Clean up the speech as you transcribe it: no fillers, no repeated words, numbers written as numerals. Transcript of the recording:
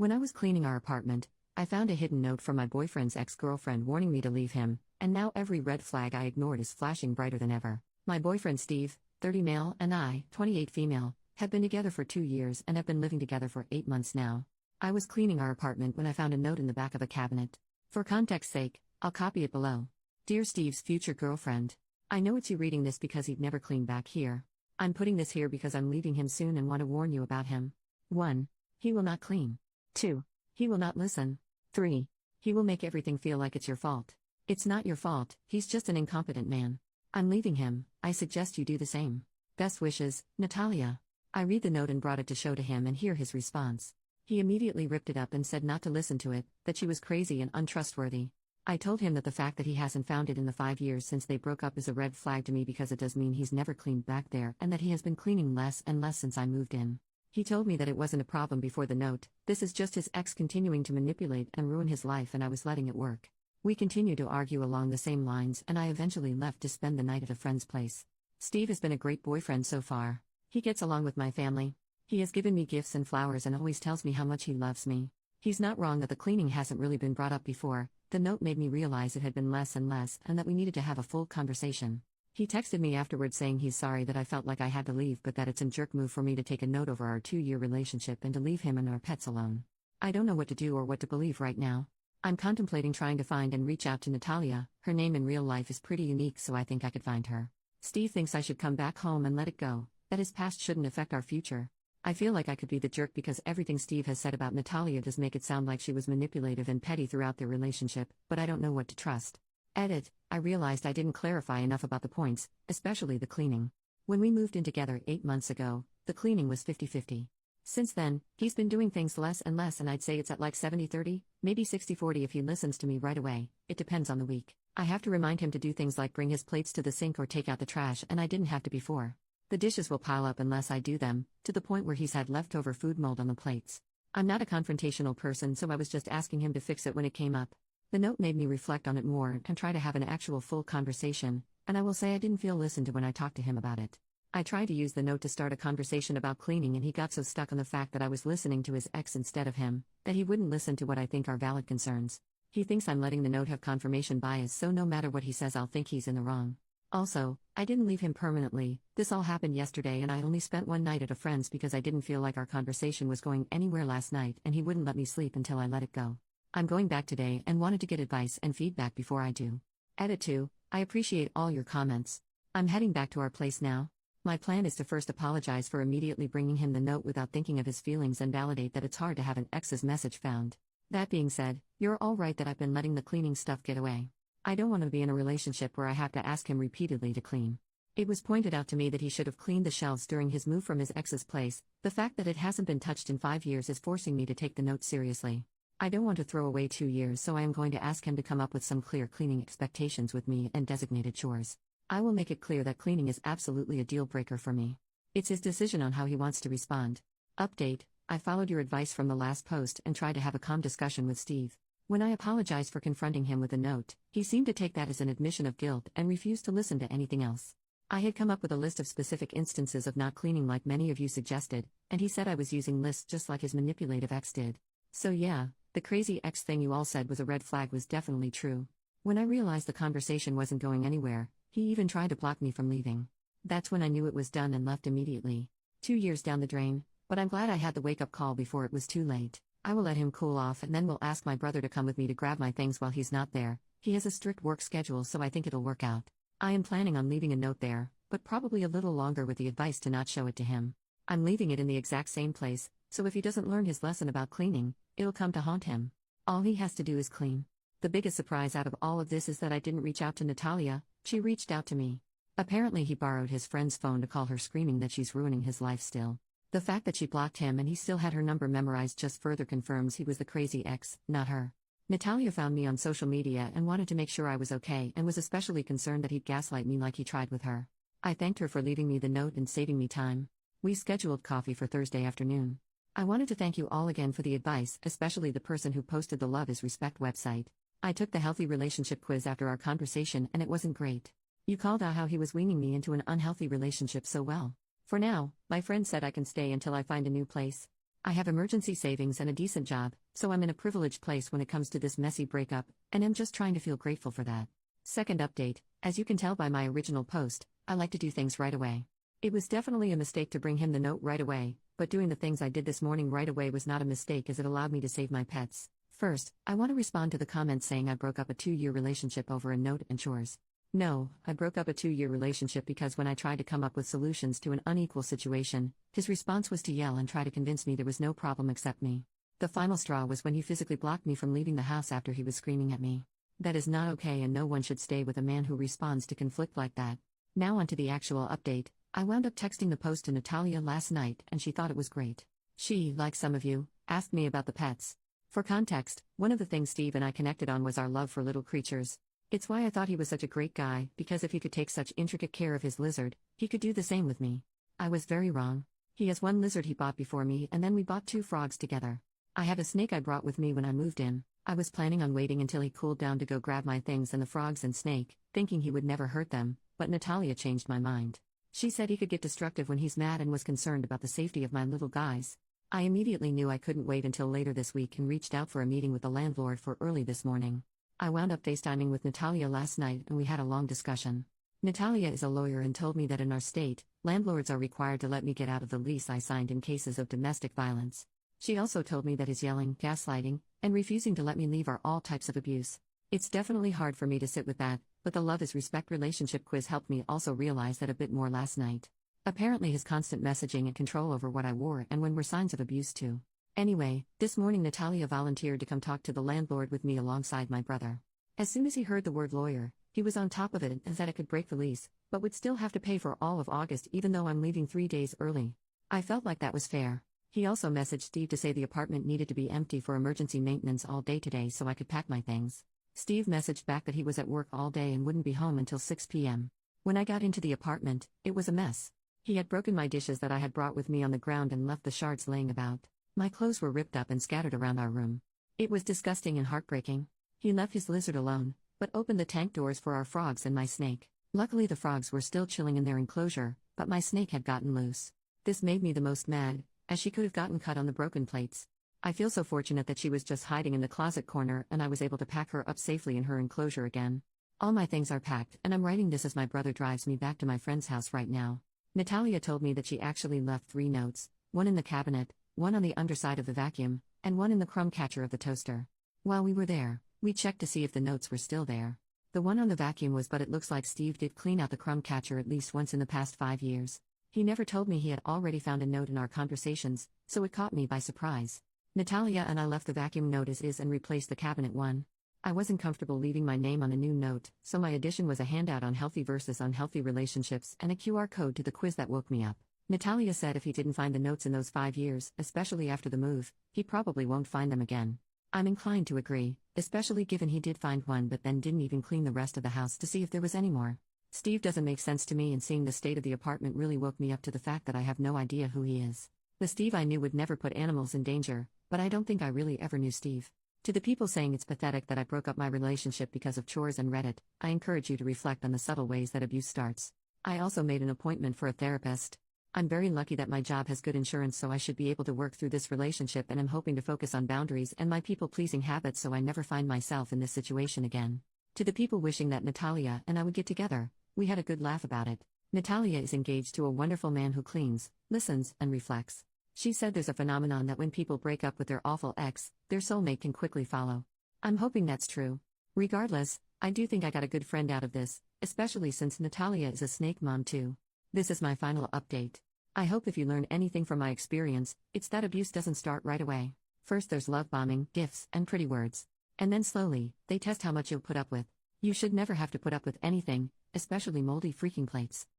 When I was cleaning our apartment, I found a hidden note from my boyfriend's ex-girlfriend warning me to leave him, and now every red flag I ignored is flashing brighter than ever. My boyfriend Steve, 30 male, and I, 28 female, have been together for 2 years and have been living together for 8 months now. I was cleaning our apartment when I found a note in the back of a cabinet. For context's sake, I'll copy it below. Dear Steve's future girlfriend, I know it's you reading this because he'd never clean back here. I'm putting this here because I'm leaving him soon and want to warn you about him. 1. He will not clean. 2. He will not listen. 3. He will make everything feel like it's your fault. It's not your fault, he's just an incompetent man. I'm leaving him, I suggest you do the same. Best wishes, Natalia. I read the note and brought it to show to him and hear his response. He immediately ripped it up and said not to listen to it, that she was crazy and untrustworthy. I told him that the fact that he hasn't found it in the 5 years since they broke up is a red flag to me because it does mean he's never cleaned back there and that he has been cleaning less and less since I moved in. He told me that it wasn't a problem before the note, this is just his ex continuing to manipulate and ruin his life and I was letting it work. We continued to argue along the same lines and I eventually left to spend the night at a friend's place. Steve has been a great boyfriend so far. He gets along with my family. He has given me gifts and flowers and always tells me how much he loves me. He's not wrong that the cleaning hasn't really been brought up before. The note made me realize it had been less and less and that we needed to have a full conversation. He texted me afterwards saying he's sorry that I felt like I had to leave but that it's a jerk move for me to take a note over our 2-year relationship and to leave him and our pets alone. I don't know what to do or what to believe right now. I'm contemplating trying to find and reach out to Natalia. Her name in real life is pretty unique so I think I could find her. Steve thinks I should come back home and let it go, that his past shouldn't affect our future. I feel like I could be the jerk because everything Steve has said about Natalia does make it sound like she was manipulative and petty throughout their relationship, but I don't know what to trust. Edit, I realized I didn't clarify enough about the points, especially the cleaning. When we moved in together 8 months ago, the cleaning was 50-50. Since then, he's been doing things less and less and I'd say it's at like 70-30, maybe 60-40 if he listens to me right away, it depends on the week. I have to remind him to do things like bring his plates to the sink or take out the trash and I didn't have to before. The dishes will pile up unless I do them, to the point where he's had leftover food mold on the plates. I'm not a confrontational person so I was just asking him to fix it when it came up. The note made me reflect on it more and try to have an actual full conversation, and I will say I didn't feel listened to when I talked to him about it. I tried to use the note to start a conversation about cleaning and he got so stuck on the fact that I was listening to his ex instead of him, that he wouldn't listen to what I think are valid concerns. He thinks I'm letting the note have confirmation bias so no matter what he says I'll think he's in the wrong. Also, I didn't leave him permanently, this all happened yesterday and I only spent one night at a friend's because I didn't feel like our conversation was going anywhere last night and he wouldn't let me sleep until I let it go. I'm going back today and wanted to get advice and feedback before I do. Edit 2, I appreciate all your comments. I'm heading back to our place now. My plan is to first apologize for immediately bringing him the note without thinking of his feelings and validate that it's hard to have an ex's message found. That being said, you're all right that I've been letting the cleaning stuff get away. I don't want to be in a relationship where I have to ask him repeatedly to clean. It was pointed out to me that he should have cleaned the shelves during his move from his ex's place. The fact that it hasn't been touched in 5 years is forcing me to take the note seriously. I don't want to throw away 2 years so I am going to ask him to come up with some clear cleaning expectations with me and designated chores. I will make it clear that cleaning is absolutely a deal breaker for me. It's his decision on how he wants to respond. Update, I followed your advice from the last post and tried to have a calm discussion with Steve. When I apologized for confronting him with a note, he seemed to take that as an admission of guilt and refused to listen to anything else. I had come up with a list of specific instances of not cleaning like many of you suggested, and he said I was using lists just like his manipulative ex did. So yeah, the crazy ex thing you all said was a red flag was definitely true. When I realized the conversation wasn't going anywhere, he even tried to block me from leaving. That's when I knew it was done and left immediately. 2 years down the drain, but I'm glad I had the wake-up call before it was too late. I will let him cool off and then will ask my brother to come with me to grab my things while he's not there. He has a strict work schedule so I think it'll work out. I am planning on leaving a note there, but probably a little longer with the advice to not show it to him. I'm leaving it in the exact same place, so if he doesn't learn his lesson about cleaning, it'll come to haunt him. All he has to do is clean. The biggest surprise out of all of this is that I didn't reach out to Natalia, she reached out to me. Apparently he borrowed his friend's phone to call her screaming that she's ruining his life still. The fact that she blocked him and he still had her number memorized just further confirms he was the crazy ex, not her. Natalia found me on social media and wanted to make sure I was okay and was especially concerned that he'd gaslight me like he tried with her. I thanked her for leaving me the note and saving me time. We scheduled coffee for Thursday afternoon. I wanted to thank you all again for the advice, especially the person who posted the Love is Respect website. I took the healthy relationship quiz after our conversation and it wasn't great. You called out how he was weaning me into an unhealthy relationship so well. For now, my friend said I can stay until I find a new place. I have emergency savings and a decent job, so I'm in a privileged place when it comes to this messy breakup, and am just trying to feel grateful for that. Second update, as you can tell by my original post, I like to do things right away. It was definitely a mistake to bring him the note right away, but doing the things I did this morning right away was not a mistake as it allowed me to save my pets. First, I want to respond to the comments saying I broke up a 2-year relationship over a note and chores. No, I broke up a 2-year relationship because when I tried to come up with solutions to an unequal situation, his response was to yell and try to convince me there was no problem except me. The final straw was when he physically blocked me from leaving the house after he was screaming at me. That is not okay, and no one should stay with a man who responds to conflict like that. Now onto the actual update. I wound up texting the post to Natalia last night and she thought it was great. She, like some of you, asked me about the pets. For context, one of the things Steve and I connected on was our love for little creatures. It's why I thought he was such a great guy, because if he could take such intricate care of his lizard, he could do the same with me. I was very wrong. He has one lizard he bought before me, and then we bought 2 frogs together. I have a snake I brought with me when I moved in. I was planning on waiting until he cooled down to go grab my things and the frogs and snake, thinking he would never hurt them, but Natalia changed my mind. She said he could get destructive when he's mad and was concerned about the safety of my little guys. I immediately knew I couldn't wait until later this week and reached out for a meeting with the landlord for early this morning. I wound up FaceTiming with Natalia last night and we had a long discussion. Natalia is a lawyer and told me that in our state, landlords are required to let me get out of the lease I signed in cases of domestic violence. She also told me that his yelling, gaslighting, and refusing to let me leave are all types of abuse. It's definitely hard for me to sit with that, but the Love is Respect relationship quiz helped me also realize that a bit more last night. Apparently his constant messaging and control over what I wore and when were signs of abuse too. Anyway, this morning Natalia volunteered to come talk to the landlord with me alongside my brother. As soon as he heard the word lawyer, he was on top of it and said it could break the lease, but would still have to pay for all of August even though I'm leaving 3 days early. I felt like that was fair. He also messaged Steve to say the apartment needed to be empty for emergency maintenance all day today so I could pack my things. Steve messaged back that he was at work all day and wouldn't be home until 6 p.m. When I got into the apartment, it was a mess. He had broken my dishes that I had brought with me on the ground and left the shards laying about. My clothes were ripped up and scattered around our room. It was disgusting and heartbreaking. He left his lizard alone, but opened the tank doors for our frogs and my snake. Luckily the frogs were still chilling in their enclosure, but my snake had gotten loose. This made me the most mad, as she could have gotten cut on the broken plates. I feel so fortunate that she was just hiding in the closet corner and I was able to pack her up safely in her enclosure again. All my things are packed and I'm writing this as my brother drives me back to my friend's house right now. Natalia told me that she actually left 3 notes, one in the cabinet, one on the underside of the vacuum, and one in the crumb catcher of the toaster. While we were there, we checked to see if the notes were still there. The one on the vacuum was, but it looks like Steve did clean out the crumb catcher at least once in the past 5 years. He never told me he had already found a note in our conversations, so it caught me by surprise. Natalia and I left the vacuum note as is and replaced the cabinet one. I wasn't comfortable leaving my name on a new note, so my addition was a handout on healthy versus unhealthy relationships and a QR code to the quiz that woke me up. Natalia said if he didn't find the notes in those 5 years, especially after the move, he probably won't find them again. I'm inclined to agree, especially given he did find one but then didn't even clean the rest of the house to see if there was any more. Steve doesn't make sense to me, and seeing the state of the apartment really woke me up to the fact that I have no idea who he is. The Steve I knew would never put animals in danger, but I don't think I really ever knew Steve. To the people saying it's pathetic that I broke up my relationship because of chores and Reddit, I encourage you to reflect on the subtle ways that abuse starts. I also made an appointment for a therapist. I'm very lucky that my job has good insurance, so I should be able to work through this relationship, and I'm hoping to focus on boundaries and my people-pleasing habits so I never find myself in this situation again. To the people wishing that Natalia and I would get together, we had a good laugh about it. Natalia is engaged to a wonderful man who cleans, listens, and reflects. She said there's a phenomenon that when people break up with their awful ex, their soulmate can quickly follow. I'm hoping that's true. Regardless, I do think I got a good friend out of this, especially since Natalia is a snake mom too. This is my final update. I hope if you learn anything from my experience, it's that abuse doesn't start right away. First there's love bombing, gifts, and pretty words. And then slowly, they test how much you'll put up with. You should never have to put up with anything, especially moldy freaking plates.